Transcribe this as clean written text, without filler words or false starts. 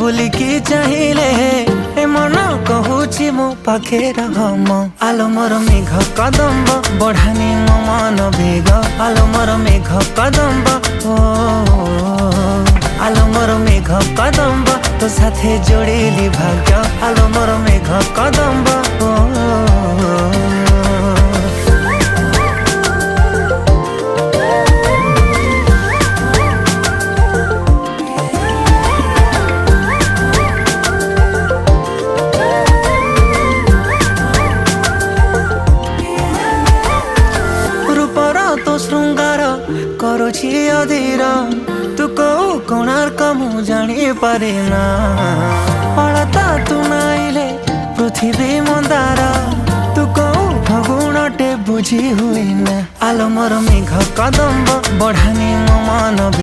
बुलिकी चाहिए ए मन कहूची मो पाखे रम आलो मोर मेघ कदम्ब बढ़ानी मो मन बेग आलो मोर मेघ कदम्ब ओ आलो मोर मेघ कदम्ब तो साथे जोड़िली भाग्य आलो मोर मेघ कदम्ब तो श्रृंगार करुछि अधीर तू कौ कोणार्क मु जानी पारे ना अलता तू नाइले पृथ्वी मंदार तू कौ फगुणटे बुझी हुए ना आलो मोर मेघ कदम्ब बढ़ानी मो मन।